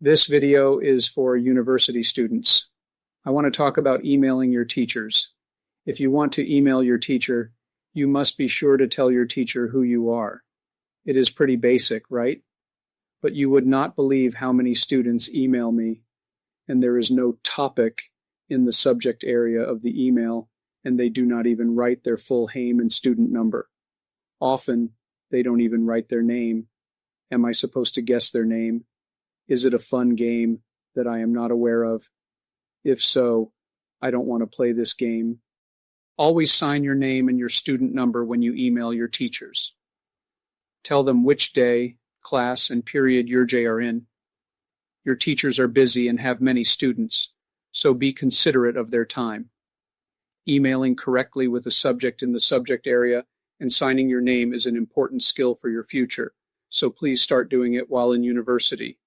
This video is for university students. I want to talk about emailing your teachers. If you want to email your teacher, you must be sure to tell your teacher who you are. It is pretty basic, right? But you would not believe how many students email me, and there is no topic in the subject area of the email, and they do not even write their full name and student number. Often, they don't even write their name. Am I supposed to guess their name? Is it a fun game that I am not aware of? If so, I don't want to play this game. Always sign your name and your student number when you email your teachers. Tell them which day, class, and period your J are in. Your teachers are busy and have many students, so be considerate of their time. Emailing correctly with a subject in the subject area and signing your name is an important skill for your future, so please start doing it while in university.